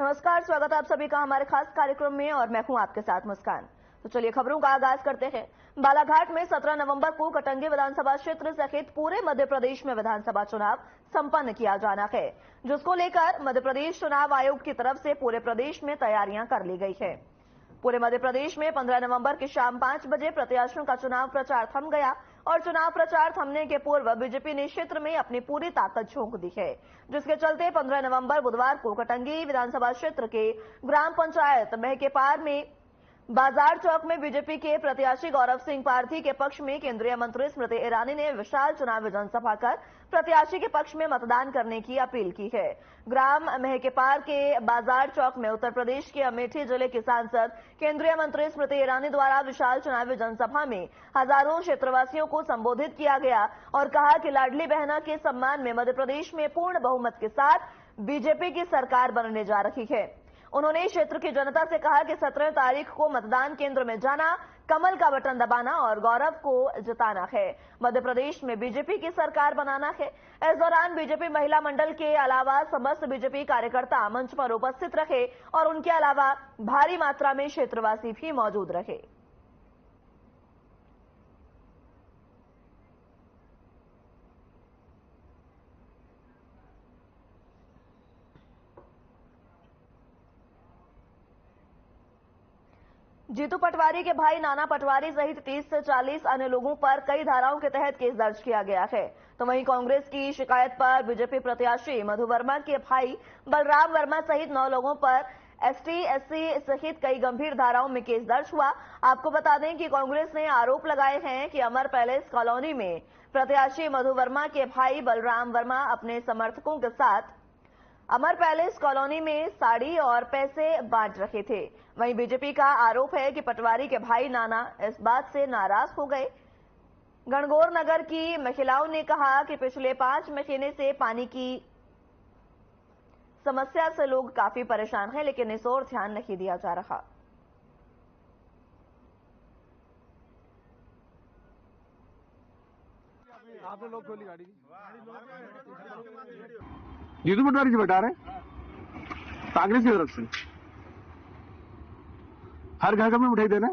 नमस्कार, स्वागत है आप सभी का हमारे खास कार्यक्रम में और मैं हूं आपके साथ मुस्कान। तो चलिए खबरों का आगाज करते हैं। बालाघाट में 17 नवंबर को कटंगी विधानसभा क्षेत्र सहित पूरे मध्य प्रदेश में विधानसभा चुनाव संपन्न किया जाना है, जिसको लेकर मध्य प्रदेश चुनाव आयोग की तरफ से पूरे प्रदेश में तैयारियां कर ली गई है। पूरे मध्य प्रदेश में 15 नवंबर की शाम 5 बजे प्रत्याशियों का चुनाव प्रचार थम गया और चुनाव प्रचार थमने के पूर्व बीजेपी ने क्षेत्र में अपनी पूरी ताकत झोंक दी है, जिसके चलते 15 नवंबर बुधवार को कटंगी विधानसभा क्षेत्र के ग्राम पंचायत महकेपार में बाजार चौक में बीजेपी के प्रत्याशी गौरव सिंह पारधी के पक्ष में केंद्रीय मंत्री स्मृति ईरानी ने विशाल चुनावी जनसभा कर प्रत्याशी के पक्ष में मतदान करने की अपील की है। ग्राम महकेपार के बाजार चौक में उत्तर प्रदेश के अमेठी जिले के सांसद केंद्रीय मंत्री स्मृति ईरानी द्वारा विशाल चुनावी जनसभा में हजारों क्षेत्रवासियों को संबोधित किया गया और कहा कि लाडली बहना के सम्मान में मध्य प्रदेश में पूर्ण बहुमत के साथ बीजेपी की सरकार बनने जा रही है। उन्होंने क्षेत्र की जनता से कहा कि 17 तारीख को मतदान केंद्र में जाना, कमल का बटन दबाना और गौरव को जिताना है। मध्य प्रदेश में बीजेपी की सरकार बनाना है। इस दौरान बीजेपी महिला मंडल के अलावा समस्त बीजेपी कार्यकर्ता मंच पर उपस्थित रहे और उनके अलावा भारी मात्रा में क्षेत्रवासी भी मौजूद रहे। जीतू पटवारी के भाई नाना पटवारी सहित 30 से 40 अन्य लोगों पर कई धाराओं के तहत केस दर्ज किया गया है। तो वहीं कांग्रेस की शिकायत पर बीजेपी प्रत्याशी मधु वर्मा के भाई बलराम वर्मा सहित 9 लोगों पर एसटी, एससी सहित कई गंभीर धाराओं में केस दर्ज हुआ। आपको बता दें कि कांग्रेस ने आरोप लगाए हैं कि अमर पैलेस कॉलोनी में प्रत्याशी मधु वर्मा के भाई बलराम वर्मा अपने समर्थकों के साथ अमर पैलेस कॉलोनी में साड़ी और पैसे बांट रहे थे। वहीं बीजेपी का आरोप है कि पटवारी के भाई नाना इस बात से नाराज हो गए। गणगौर नगर की महिलाओं ने कहा कि पिछले 5 महीने से पानी की समस्या से लोग काफी परेशान हैं, लेकिन इस ओर ध्यान नहीं दिया जा रहा। आपने लोग खोली गाड़ी जीतू पटवारी जी बैठा रहे कांग्रेस की तरफ से हर घर में मिठाई देना।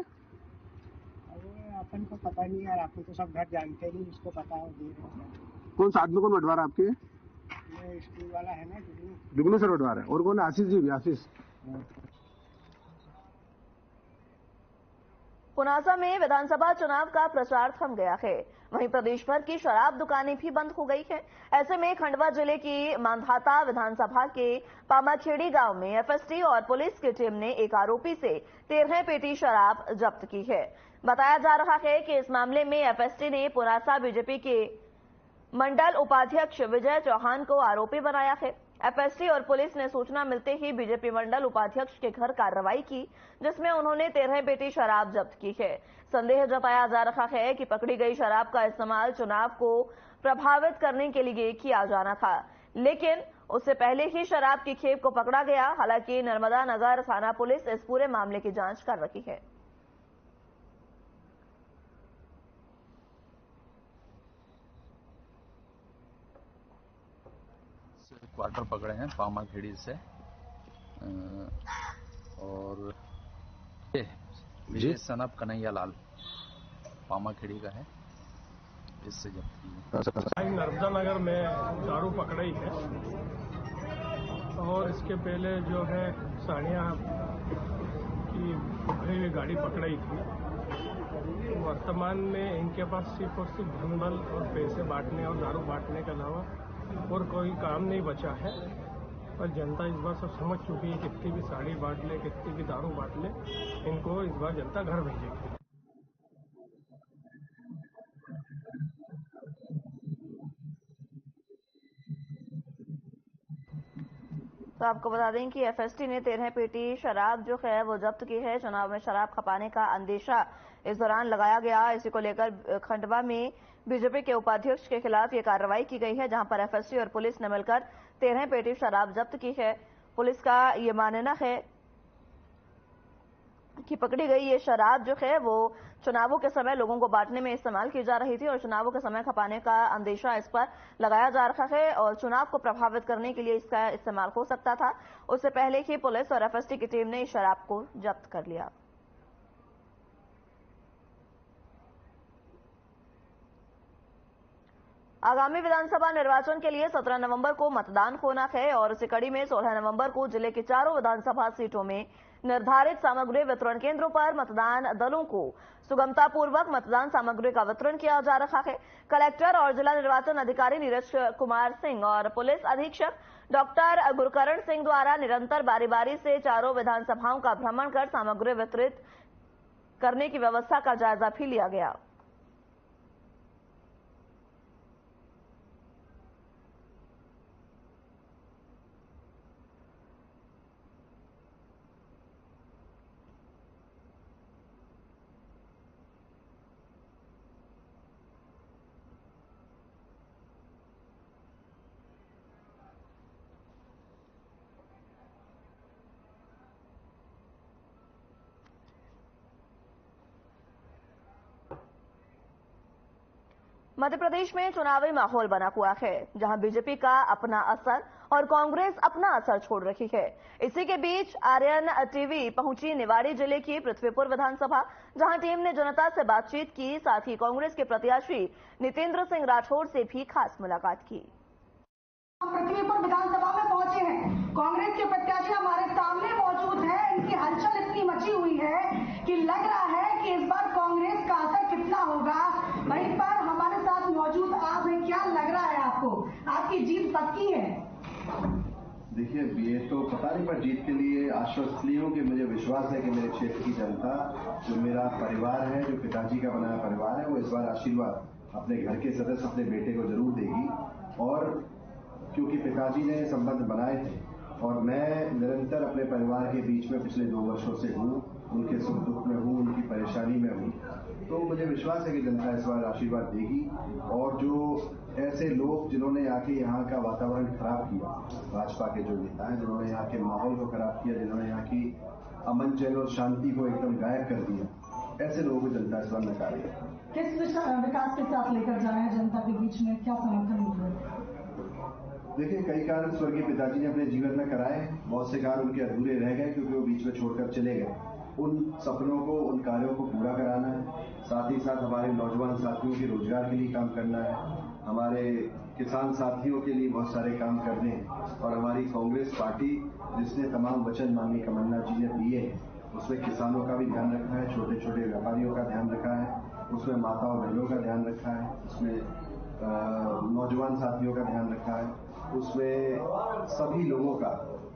अपन को पता नहीं यार, आपको तो सब घर जानते नहीं, इसको पता है। कौन सा आदमी कौन बंटवा रहा है आपके? ये स्कूल वाला है ना, जुगनू सर बंटवा रहे हैं। और कौन है? आशीष जी भी। आशीष पुनासा में विधानसभा चुनाव का प्रचार थम गया है। वहीं प्रदेश भर की शराब दुकानें भी बंद हो गई हैं। ऐसे में खंडवा जिले की मांधाता विधानसभा के पामाखेड़ी गांव में एफएसटी और पुलिस की टीम ने एक आरोपी से 13 पेटी शराब जब्त की है। बताया जा रहा है कि इस मामले में एफएसटी ने पुनासा बीजेपी के मंडल उपाध्यक्ष विजय चौहान को आरोपी बनाया है। एफएसटी और पुलिस ने सूचना मिलते ही बीजेपी मंडल उपाध्यक्ष के घर कार्रवाई की, जिसमें उन्होंने 13 पेटी शराब जब्त की है। संदेह जताया जा रहा है कि पकड़ी गई शराब का इस्तेमाल चुनाव को प्रभावित करने के लिए किया जाना था, लेकिन उससे पहले ही शराब की खेप को पकड़ा गया। हालांकि नर्मदा नगर थाना पुलिस इस पूरे मामले की जांच कर रही है। क्वार्टर पकड़े हैं पामाखेड़ी से और विजय सनप कन्हैया लाल पामाखेड़ी का है, इससे जब्त की। नर्मदा नगर में दारू पकड़ी है और इसके पहले जो है साड़ियाँ की भरी हुई गाड़ी पकड़ी थी। वर्तमान में इनके पास सिर्फ और सिर्फ धनबल और पैसे बांटने और दारू बांटने के अलावा और कोई काम नहीं बचा है। पर जनता इस बार सब समझ चुकी है, कितनी भी साड़ी बांट ले, कितनी भी दारू बांट ले, इनको इस बार जनता घर भेजेगी। तो आपको बता दें कि एफएसटी ने 13 पेटी शराब जो है वो जब्त की है। चुनाव में शराब खपाने का अंदेशा इस दौरान लगाया गया। इसी को लेकर खंडवा में बीजेपी के उपाध्यक्ष के खिलाफ ये कार्रवाई की गई है, जहां पर एफएसटी और पुलिस ने मिलकर 13 पेटी शराब जब्त की है। पुलिस का ये मानना है कि पकड़ी गई ये शराब जो है वो चुनावों के समय लोगों को बांटने में इस्तेमाल की जा रही थी और चुनावों के समय खपाने का अंदेशा इस पर लगाया जा रहा है और चुनाव को प्रभावित करने के लिए इसका इस्तेमाल हो सकता था। उससे पहले ही पुलिस और एफएसटी की टीम ने इस शराब को जब्त कर लिया। आगामी विधानसभा निर्वाचन के लिए 17 नवंबर को मतदान होना है और इसी कड़ी में 16 नवंबर को जिले की चारों विधानसभा सीटों में निर्धारित सामग्री वितरण केंद्रों पर मतदान दलों को सुगमतापूर्वक मतदान सामग्री का वितरण किया जा रहा है। कलेक्टर और जिला निर्वाचन अधिकारी नीरज कुमार सिंह और पुलिस अधीक्षक डॉक्टर गुरकरण सिंह द्वारा निरंतर बारी बारी से चारों विधानसभाओं का भ्रमण कर सामग्री वितरित करने की व्यवस्था का जायजा भी लिया गया। मध्य प्रदेश में चुनावी माहौल बना हुआ है, जहां बीजेपी का अपना असर और कांग्रेस अपना असर छोड़ रही है। इसी के बीच आर्यन टीवी पहुंची निवाड़ी जिले की पृथ्वीपुर विधानसभा, जहां टीम ने जनता से बातचीत की, साथ ही कांग्रेस के प्रत्याशी नितेंद्र सिंह राठौड़ से भी खास मुलाकात की। पृथ्वीपुर विधानसभा में पहुंचे हैं, कांग्रेस के प्रत्याशी हमारे सामने मौजूद है। इनकी हलचल इतनी मची हुई है कि लग रहा है कि इस बार कांग्रेस का असर कितना होगा। वहीं पर हमारे साथ मौजूद आप हैं, क्या लग रहा है आपको, आपकी जीत पक्की है? देखिए, ये तो पता नहीं, पर जीत के लिए आश्वस्त ली हूँ कि मुझे विश्वास है कि मेरे क्षेत्र की जनता, जो मेरा परिवार है, जो पिताजी का बनाया परिवार है, वो इस बार आशीर्वाद अपने घर के सदस्य, अपने बेटे को जरूर देगी। और क्योंकि पिताजी ने संबंध बनाए थे और मैं निरंतर अपने परिवार के बीच में पिछले 2 वर्षों से हूँ, उनके सुख दुख में हूँ, उनकी परेशानी में हूँ, तो मुझे विश्वास है कि जनता इस बार आशीर्वाद देगी। और जो ऐसे लोग जिन्होंने आके यहाँ का वातावरण खराब किया, भाजपा के जो नेता हैं, जिन्होंने यहाँ के माहौल को खराब किया, जिन्होंने यहाँ की अमन चैन और शांति को एकदम गायब कर दिया, ऐसे लोगों को जनता इस बार नकारेगी। किस विकास के साथ लेकर जा रहे हैं जनता के बीच में, क्या समर्थन मिल रहा है? देखिए, कई कार्य स्वर्गीय पिताजी ने अपने जीवन में कराए, बहुत से कार्य उनके अधूरे रह गए क्योंकि वो बीच में छोड़कर चले गए। उन सपनों को, उन कार्यों को पूरा कराना है। साथ ही साथ हमारे नौजवान साथियों के रोजगार के लिए काम करना है, हमारे किसान साथियों के लिए बहुत सारे काम करने हैं। और हमारी कांग्रेस पार्टी, जिसने तमाम वचन माननीय कमलनाथ जी ने दिए हैं, उसमें किसानों का भी ध्यान रखा है, छोटे छोटे व्यापारियों का ध्यान रखा है, उसमें माता और बहनों का ध्यान रखा है, उसमें नौजवान साथियों का ध्यान रखा है, उसमें सभी लोगों का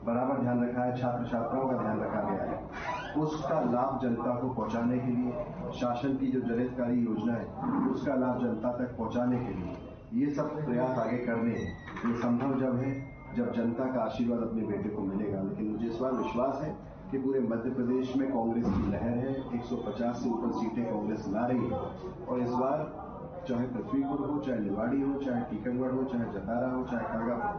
बराबर ध्यान रखा है, छात्र छात्राओं का ध्यान रखा गया है। उसका लाभ जनता को पहुंचाने के लिए शासन की जो जनहितकारी योजना है, उसका लाभ जनता तक पहुंचाने के लिए ये सब प्रयास आगे करने हैं। ये संभव जब है जब जनता का आशीर्वाद अपने बेटे को मिलेगा। लेकिन मुझे इस बार विश्वास है कि पूरे मध्य प्रदेश में कांग्रेस की लहर है, 150 से ऊपर सीटें कांग्रेस ला रही है। और इस बार चाहे पृथ्वीपुर हो, चाहे निवाड़ी हो, चाहे टीकमगढ़ हो, चाहे जतारा हो, चाहे खड़गा हो,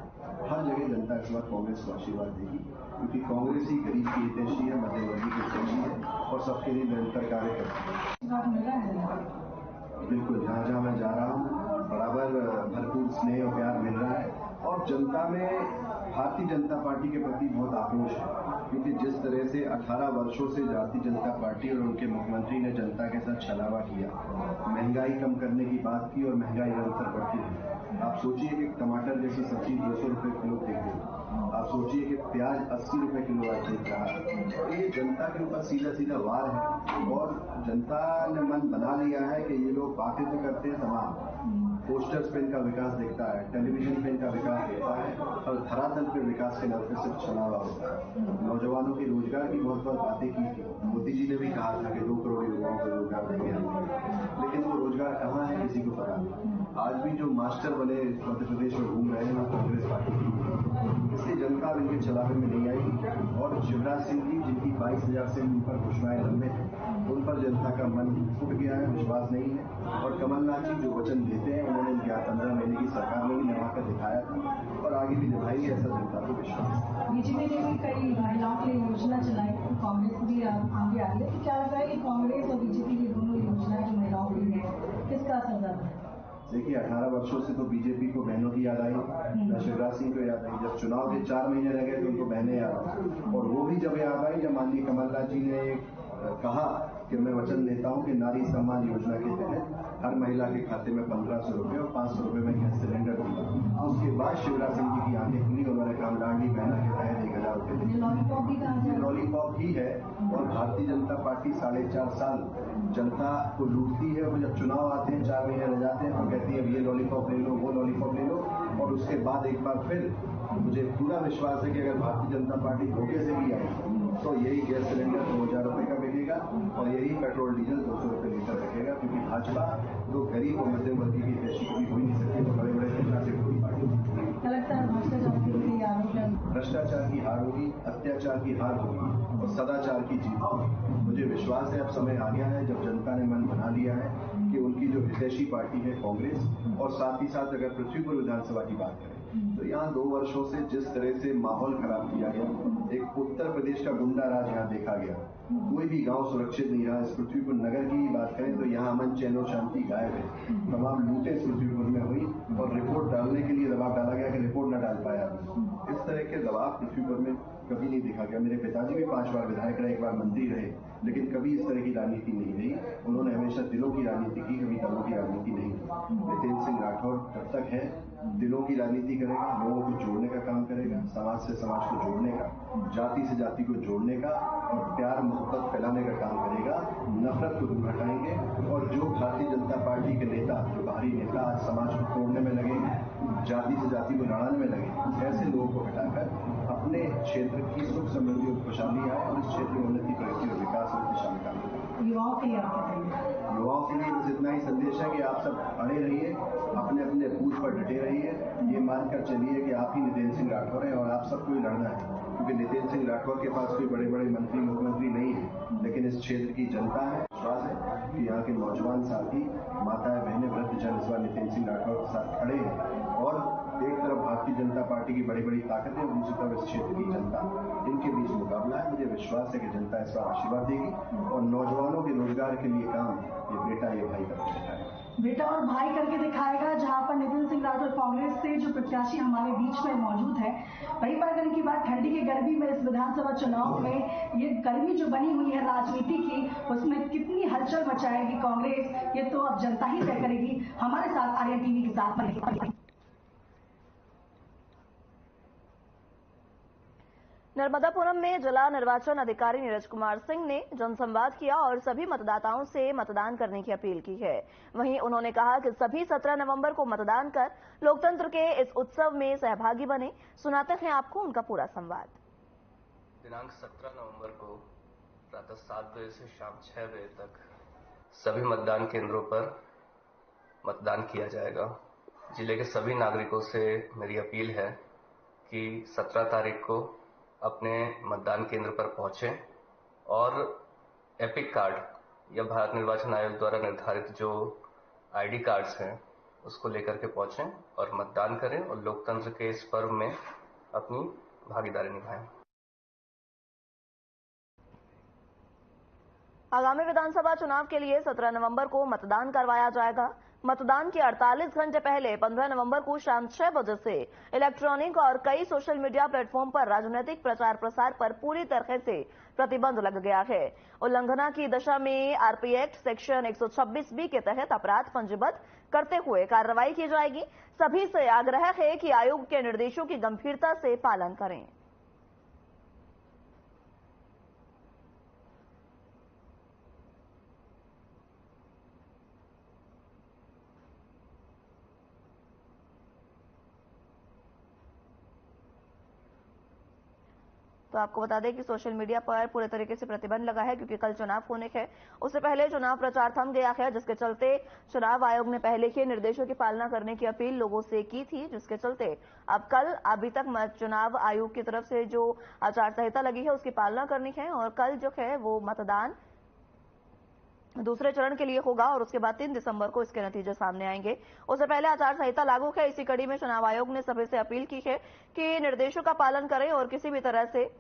हर जगह जनता इस बार कांग्रेस को आशीर्वाद देगी, क्योंकि कांग्रेस ही गरीब की हितैषी है, मध्यवर्गीय की हितैषी है और सबके लिए निरंतर कार्य करती है। बिल्कुल, जहाँ जहाँ मैं जा रहा हूँ बराबर भरपूर स्नेह और प्यार मिल रहा है। और जनता में भारतीय जनता पार्टी के प्रति बहुत आक्रोश है, क्योंकि जिस तरह से 18 वर्षों से भारतीय जनता पार्टी और उनके मुख्यमंत्री ने जनता के साथ छलावा किया, महंगाई कम करने की बात की और महंगाई निरंतर बढ़ती है। आप सोचिए कि टमाटर जैसी सब्जी 200 रुपए किलो बिक गई, आप सोचिए कि प्याज 80 रुपए किलो आज बिक रहा है। और ये जनता के ऊपर सीधा सीधा वार है और जनता ने मन बना लिया है कि ये लोग बातें तो करते हैं तमाम, पोस्टर्स पे इनका विकास दिखता है, टेलीविजन पे इनका विकास दिखता है और धरातल पे विकास के नाम पे सिर्फ छलावा होता है। नौजवानों के रोजगार की बहुत बातें की थी, मोदी जी ने भी कहा था कि 2 करोड़ युवाओं को रोजगार रोजगार देंगे हम। लेकिन वो रोजगार कहाँ है किसी को पता नहीं। आज भी जो मास्टर बने मध्य प्रदेश में घूम रहे हैं वो कांग्रेस पार्टी की, इसलिए जनता इनके चलावे में नहीं आएगी। और शिवराज सिंह जी जिनकी 22,000 से ऊपर घोषणाएं लंबे थे, उन पर जनता का मन फूट गया है, विश्वास नहीं है। और कमलनाथ जी जो वचन देते हैं उन्होंने 15 महीने की सरकार में भी निभा कर दिखाया था और आगे भी निभाएंगे, ऐसा जनता को विश्वास है। बीजेपी ने भी कई महिलाओं के लिए योजना चलाई, कांग्रेस भी आगे आ रही है, तो क्या लगता है कि कांग्रेस और बीजेपी की दोनों योजनाएं जो महिलाओं के लिए है, किसका असर ज्यादा है? देखिए 18 वर्षों से तो बीजेपी को बहनों की याद आई, न शिवराज सिंह को याद आई। जब चुनाव के 4 महीने रह गए तो उनको बहनें याद आई, और वो भी जब याद आई जब माननीय कमलनाथ जी ने कहा कि मैं वचन देता हूं कि नारी सम्मान योजना के तहत हर महिला के खाते में 1500 रुपये और 500 रुपये में गैस सिलेंडर दूंगा। उसके बाद शिवराज सिंह जी की आंखें खुली, उन्होंने कहा लाडली बहना के तहत 1000 रुपये लॉलीपॉप ही है। और भारतीय जनता पार्टी 4.5 साल जनता को लूटती है, और जब चुनाव आते हैं 4 महीने रह जाते हैं तो कहती है अब ये लॉलीपॉप ले लो, वो लॉलीपॉप ले लो, और उसके बाद एक बार फिर मुझे पूरा विश्वास है कि अगर भारतीय जनता पार्टी धोखे से भी आई तो यही गैस सिलेंडर 2000 रुपये का बिकेगा और यही पेट्रोल डीजल 200 रुपये लीटर बिकेगा, क्योंकि भाजपा जो गरीब और मध्यम वर्ग की हितैषी कभी हो ही नहीं सकती, तो बड़े बड़े नेता से कोई पार्टी। भ्रष्टाचार की हार होगी, अत्याचार की हार होगी और सदाचार की जीत होगी। मुझे विश्वास है अब समय आ गया है जब जनता ने मन बना लिया है कि उनकी जो हितैषी पार्टी है कांग्रेस, और साथ ही साथ अगर पृथ्वीपुर विधानसभा की बात करें तो यहाँ 2 वर्षों से जिस तरह से माहौल खराब किया गया, एक उत्तर प्रदेश का गुंडा राज यहाँ देखा गया, कोई भी गांव सुरक्षित नहीं रहा। इस पृथ्वीपुर नगर की ही बात करें तो यहाँ अमन चैन और शांति गायब है। तमाम लूटें इस पृथ्वीपुर में हुई और रिपोर्ट डालने के लिए दबाव डाला गया कि रिपोर्ट न डाल पाया। इस तरह के दबाव पृथ्वीपुर में कभी नहीं देखा गया। मेरे पिताजी भी 5 बार विधायक रहे, 1 बार मंत्री रहे, लेकिन कभी इस तरह की राजनीति नहीं रही। उन्होंने हमेशा दिलों की राजनीति की, कभी दलों की राजनीति नहीं की। नितिन सिंह राठौर तब तक है दिलों की राजनीति करेगा, लोगों को जोड़ने का काम करेगा, समाज से समाज को जोड़ने का, जाति से जाति को जोड़ने का और प्यार मोहब्बत फैलाने का काम करेगा। नफरत को दूर हटाएंगे। और जो भारतीय जनता पार्टी के नेता, जो बाहरी नेता आज समाज को तोड़ने में लगे, जाति से जाति को लड़ाने में लगे, ऐसे लोगों को हटाकर अपने क्षेत्र की सुख समृद्धि और खुशहाली आए और इस क्षेत्र में उन्नति, प्रगति और विकास और दिशा में काम करें। युवाओं के लिए बस इतना ही संदेश है कि आप सब अड़े रहिए, अपने अपने बूथ पर डटे रहिए, ये मानकर चलिए कि आप ही नितिन सिंह राठौर हैं और आप सबको ही लड़ना है, क्योंकि नितिन सिंह राठौर के पास कोई बड़े बड़े मंत्री मुख्यमंत्री नहीं है, लेकिन इस क्षेत्र की जनता है। विश्वास है कि यहाँ के नौजवान साथी, माताएं, बहनें, वृद्धजन इस बार नितिन सिंह राठौर के साथ खड़े हैं। और एक तरफ भारतीय जनता पार्टी की बड़ी बड़ी ताकतें और दूसरी तरफ इस क्षेत्र की जनता, इनके बीच मुकाबला है। मुझे विश्वास है कि जनता इस बार आशीर्वाद देगी और नौजवानों के रोजगार के लिए काम ये बेटा ये भाई करके दिखाएगा। बेटा और भाई करके दिखाएगा। जहां पर नितिन सिंह राठौर कांग्रेस से जो प्रत्याशी हमारे बीच में मौजूद है, वहीं पर अगर इनकी बात ठंडी की गर्मी में इस विधानसभा चुनाव में ये गर्मी जो बनी हुई है राजनीति की, उसमें कितनी हलचल मचाएगी कांग्रेस, ये तो अब जनता ही तय करेगी। हमारे साथ आर्यन टीवी के साथ नर्मदापुरम में जिला निर्वाचन अधिकारी नीरज कुमार सिंह ने जनसंवाद किया और सभी मतदाताओं से मतदान करने की अपील की है। वहीं उन्होंने कहा कि सभी 17 नवंबर को मतदान कर लोकतंत्र के इस उत्सव में सहभागी बने। सुनाते हैं आपको उनका पूरा संवाद। दिनांक 17 नवंबर को प्रातः 7 बजे से शाम 6 बजे तक सभी मतदान केंद्रों पर मतदान किया जाएगा। जिले के सभी नागरिकों से मेरी अपील है कि 17 तारीख को अपने मतदान केंद्र पर पहुंचें और एपिक कार्ड या भारत निर्वाचन आयोग द्वारा निर्धारित जो आईडी कार्ड्स हैं उसको लेकर के पहुंचें और मतदान करें और लोकतंत्र के इस पर्व में अपनी भागीदारी निभाएं। आगामी विधानसभा चुनाव के लिए 17 नवंबर को मतदान करवाया जाएगा। मतदान के 48 घंटे पहले 15 नवंबर को शाम 6 बजे से इलेक्ट्रॉनिक और कई सोशल मीडिया प्लेटफॉर्म पर राजनीतिक प्रचार प्रसार पर पूरी तरह से प्रतिबंध लग गया है। उल्लंघना की दशा में आरपी एक्ट सेक्शन 126B के तहत अपराध पंजीबद्ध करते हुए कार्रवाई की जाएगी। सभी से आग्रह है कि आयोग के निर्देशों की गंभीरता से पालन करें। तो तो आपको बता दें कि सोशल मीडिया पर पूरे तरीके से प्रतिबंध लगा है, क्योंकि कल चुनाव होने हैं। उससे पहले चुनाव प्रचार थम गया है, जिसके चलते चुनाव आयोग ने पहले के निर्देशों की पालना करने की अपील लोगों से की थी, जिसके चलते अब कल अभी तक चुनाव आयोग की तरफ से जो आचार संहिता लगी है उसकी पालना करनी है, और कल जो है वो मतदान दूसरे चरण के लिए होगा और उसके बाद 3 दिसंबर को इसके नतीजे सामने आएंगे। उससे पहले आचार संहिता लागू है। इसी कड़ी में चुनाव आयोग ने सभी से अपील की है कि निर्देशों का पालन करें और किसी भी तरह से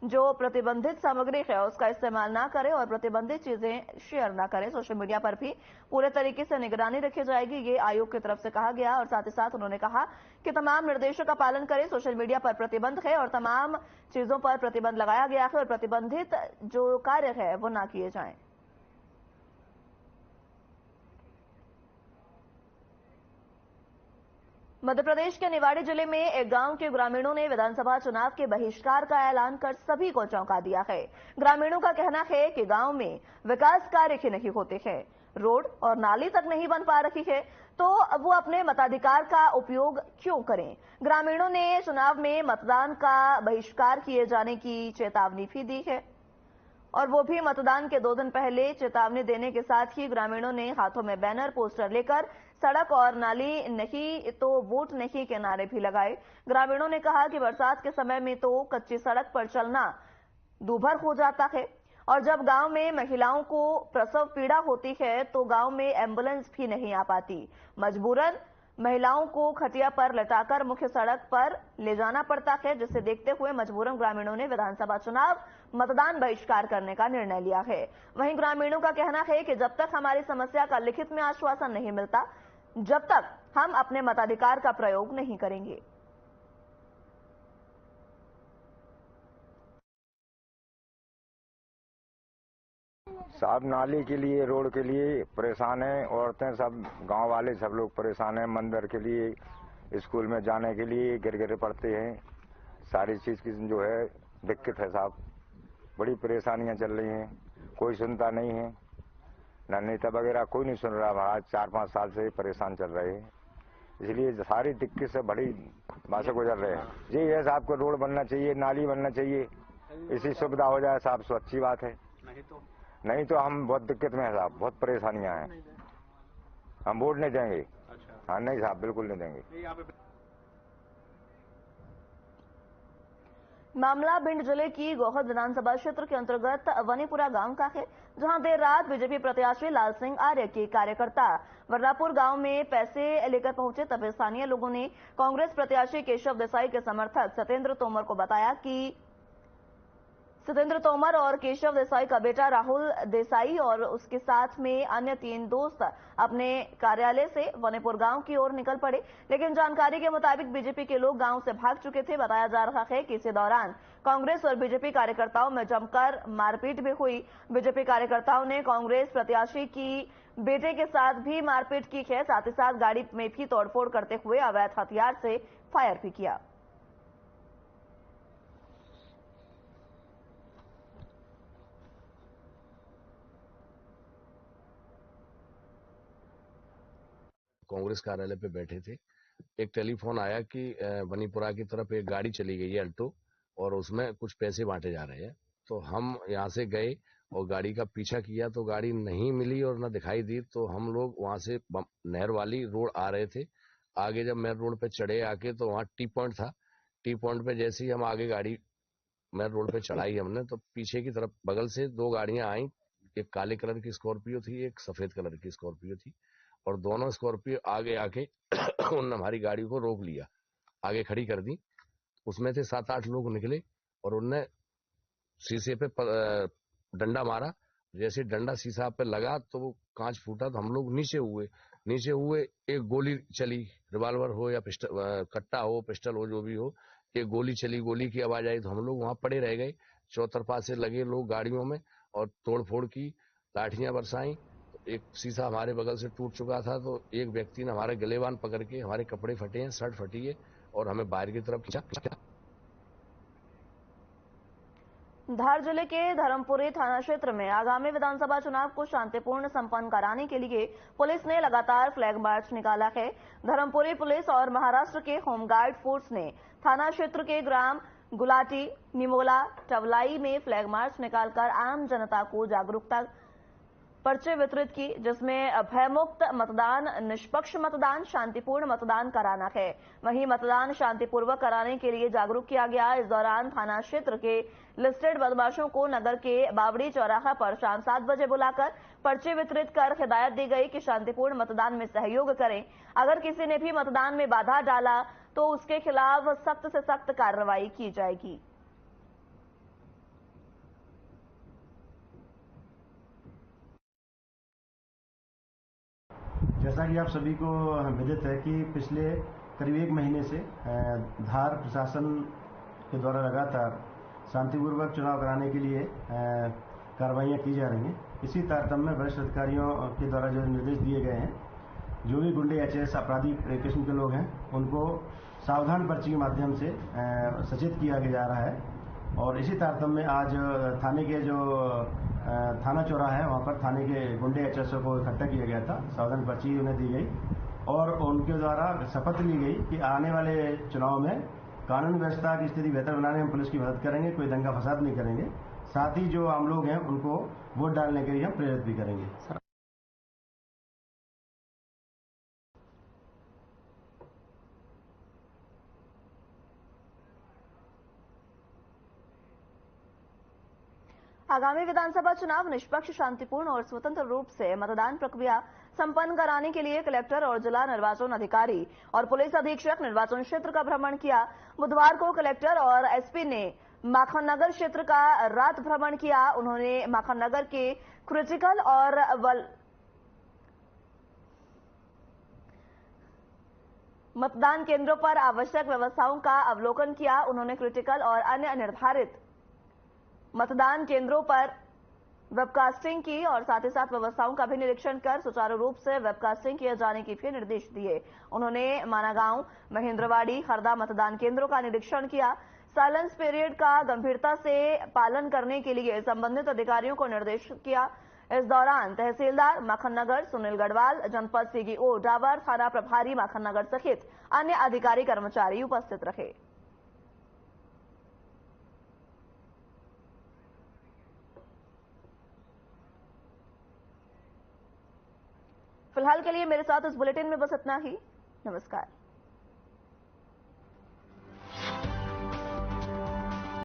जो प्रतिबंधित सामग्री है उसका इस्तेमाल ना करें और प्रतिबंधित चीजें शेयर ना करें। सोशल मीडिया पर भी पूरे तरीके से निगरानी रखी जाएगी, ये आयोग की तरफ से कहा गया। और साथ ही साथ उन्होंने कहा कि तमाम निर्देशों का पालन करें। सोशल मीडिया पर प्रतिबंध है और तमाम चीजों पर प्रतिबंध लगाया गया है और प्रतिबंधित जो कार्य है वो ना किए जाएं। मध्य प्रदेश के निवाड़ी जिले में एक गांव के ग्रामीणों ने विधानसभा चुनाव के बहिष्कार का ऐलान कर सभी को चौंका दिया है। ग्रामीणों का कहना है कि गांव में विकास कार्य ही नहीं होते हैं, रोड और नाली तक नहीं बन पा रही है, तो वो अपने मताधिकार का उपयोग क्यों करें। ग्रामीणों ने चुनाव में मतदान का बहिष्कार किए जाने की चेतावनी भी दी है, और वो भी मतदान के 2 दिन पहले। चेतावनी देने के साथ ही ग्रामीणों ने हाथों में बैनर पोस्टर लेकर सड़क और नाली नहीं तो वोट नहीं के नारे भी लगाए। ग्रामीणों ने कहा कि बरसात के समय में तो कच्ची सड़क पर चलना दूभर हो जाता है, और जब गांव में महिलाओं को प्रसव पीड़ा होती है तो गांव में एम्बुलेंस भी नहीं आ पाती। मजबूरन महिलाओं को खटिया पर लटाकर मुख्य सड़क पर ले जाना पड़ता है, जिसे देखते हुए मजबूरन ग्रामीणों ने विधानसभा चुनाव मतदान बहिष्कार करने का निर्णय लिया है। वहीं ग्रामीणों का कहना है कि जब तक हमारी समस्या का लिखित में आश्वासन नहीं मिलता, जब तक हम अपने मताधिकार का प्रयोग नहीं करेंगे। साहब नाली के लिए, रोड के लिए परेशान हैं। औरतें सब, गांव वाले सब लोग परेशान हैं। मंदिर के लिए, स्कूल में जाने के लिए गिर गिर पड़ते हैं। सारी चीज की जो है दिक्कत है साहब, बड़ी परेशानियां चल रही हैं। कोई सुनता नहीं है, न नेता वगैरह कोई नहीं सुन रहा। आज 4-5 साल से परेशान चल रहे हैं, इसलिए सारी दिक्कत से बड़ी बात से गुजर रहे हैं। जी है साहब को रोड बनना चाहिए, नाली बनना चाहिए, इसी सुविधा हो जाए साहब तो अच्छी बात है। नहीं तो हम बहुत दिक्कत में है साहब, बहुत परेशानियां हैं। हम वोट नहीं देंगे। हाँ नहीं साहब, बिल्कुल नहीं देंगे। मामला भिंड जिले की गोहद विधानसभा क्षेत्र के अंतर्गत वनीपुरा गांव का है, जहां देर रात बीजेपी प्रत्याशी लाल सिंह आर्य के कार्यकर्ता वर्रापुर गांव में पैसे लेकर पहुंचे। तब स्थानीय लोगों ने कांग्रेस प्रत्याशी केशव देसाई के समर्थक सत्येंद्र तोमर को बताया कि सत्येंद्र तोमर और केशव देसाई का बेटा राहुल देसाई और उसके साथ में अन्य 3 दोस्त अपने कार्यालय से वनीपुर गांव की ओर निकल पड़े, लेकिन जानकारी के मुताबिक बीजेपी के लोग गांव से भाग चुके थे। बताया जा रहा है कि इसी दौरान कांग्रेस और बीजेपी कार्यकर्ताओं में जमकर मारपीट भी हुई। बीजेपी कार्यकर्ताओं ने कांग्रेस प्रत्याशी की बेटे के साथ भी मारपीट की है, साथ ही साथ गाड़ी में भी तोड़फोड़ करते हुए अवैध हथियार से फायर भी किया। कांग्रेस कार्यालय पे बैठे थे, एक टेलीफोन आया कि वनीपुरा की तरफ एक गाड़ी चली गई है अल्टो, और उसमें कुछ पैसे बांटे जा रहे हैं। तो हम यहाँ से गए और गाड़ी का पीछा किया, तो गाड़ी नहीं मिली और न दिखाई दी। तो हम लोग वहां से नहर वाली रोड आ रहे थे। आगे जब मेन रोड पे चढ़े आके, तो वहाँ टी पॉइंट था। टी पॉइंट पे जैसे ही हम आगे गाड़ी मेन रोड पे चढ़ाई हमने, तो पीछे की तरफ बगल से 2 गाड़ियां आई। एक काले कलर की स्कॉर्पियो थी, एक सफेद कलर की स्कॉर्पियो थी, और दोनों स्कॉर्पियो आगे आके उन्होंने हमारी गाड़ी को रोक लिया, आगे खड़ी कर दी। उसमें से 7-8 लोग निकले और उनने शीशे पे डंडा मारा। जैसे डंडा शीशा पे लगा तो वो कांच फूटा, तो हम लोग नीचे हुए। एक गोली चली, रिवॉल्वर हो या पिस्टल, कट्टा हो, पिस्टल हो, जो भी हो, एक गोली चली। गोली की आवाज आई तो हम लोग वहां पड़े रह गए। चौतरफा से लगे लोग गाड़ियों में और तोड़फोड़ की, लाठियां बरसाई। एक शीशा हमारे बगल से टूट चुका था, तो एक व्यक्ति ने हमारे गलेबान पकड़ के, हमारे कपड़े फटे हैं, शर्ट फटी है, और हमें बाहर की तरफ खींचा। धार जिले के धर्मपुरी थाना क्षेत्र में आगामी विधानसभा चुनाव को शांतिपूर्ण संपन्न कराने के लिए पुलिस ने लगातार फ्लैग मार्च निकाला है। धर्मपुरी पुलिस और महाराष्ट्र के होमगार्ड फोर्स ने थाना क्षेत्र के ग्राम गुलाटी, निमोला, टवलाई में फ्लैग मार्च निकालकर आम जनता को जागरूकता पर्चे वितरित की, जिसमें भयमुक्त मतदान, निष्पक्ष मतदान, शांतिपूर्ण मतदान कराना है। वहीं मतदान शांतिपूर्वक कराने के लिए जागरूक किया गया। इस दौरान थाना क्षेत्र के लिस्टेड बदमाशों को नगर के बावड़ी चौराहा पर शाम 7 बजे बुलाकर पर्चे वितरित कर हिदायत दी गई कि शांतिपूर्ण मतदान में सहयोग करें। अगर किसी ने भी मतदान में बाधा डाला तो उसके खिलाफ सख्त से सख्त कार्रवाई की जाएगी। जैसा कि आप सभी को विदित है कि पिछले करीब 1 महीने से धार प्रशासन के द्वारा लगातार शांतिपूर्वक चुनाव कराने के लिए कार्रवाइयाँ की जा रही हैं। इसी तारतम्य में वरिष्ठ अधिकारियों के द्वारा जो निर्देश दिए गए हैं, जो भी गुंडे एचएस आपराधिक किस्म के लोग हैं उनको सावधान पर्ची के माध्यम से सचेत किया जा रहा है। और इसी तारतम्य में आज थाने के जो थाना चौराहा है वहाँ पर थाने के गुंडे एचएसओ को इकट्ठा किया गया था। सावधान पर्ची उन्हें दी गई और उनके द्वारा शपथ ली गई कि आने वाले चुनाव में कानून व्यवस्था की स्थिति बेहतर बनाने में पुलिस की मदद करेंगे, कोई दंगा फसाद नहीं करेंगे। साथ ही जो आम लोग हैं उनको वोट डालने के लिए हम प्रेरित भी करेंगे। आगामी विधानसभा चुनाव निष्पक्ष, शांतिपूर्ण और स्वतंत्र रूप से मतदान प्रक्रिया संपन्न कराने के लिए कलेक्टर और जिला निर्वाचन अधिकारी और पुलिस अधीक्षक निर्वाचन क्षेत्र का भ्रमण किया। बुधवार को कलेक्टर और एसपी ने माखन नगर क्षेत्र का रात भ्रमण किया। उन्होंने माखन नगर के क्रिटिकल और मतदान केंद्रों पर आवश्यक व्यवस्थाओं का अवलोकन किया। उन्होंने क्रिटिकल और अन्य निर्धारित मतदान केंद्रों पर वेबकास्टिंग की और साथ ही साथ व्यवस्थाओं का भी निरीक्षण कर सुचारू रूप से वेबकास्टिंग किए जाने के भी निर्देश दिए। उन्होंने मानागांव, महेंद्रवाड़ी, हरदा मतदान केंद्रों का निरीक्षण किया। साइलेंस पीरियड का गंभीरता से पालन करने के लिए संबंधित अधिकारियों को निर्देश किया। इस दौरान तहसीलदार माखन नगर सुनील गढ़वाल, जनपद सीडीओ डावर, थाना प्रभारी माखन नगर सहित अन्य अधिकारी कर्मचारी उपस्थित रहे। फिलहाल के लिए मेरे साथ इस बुलेटिन में बस इतना ही। नमस्कार।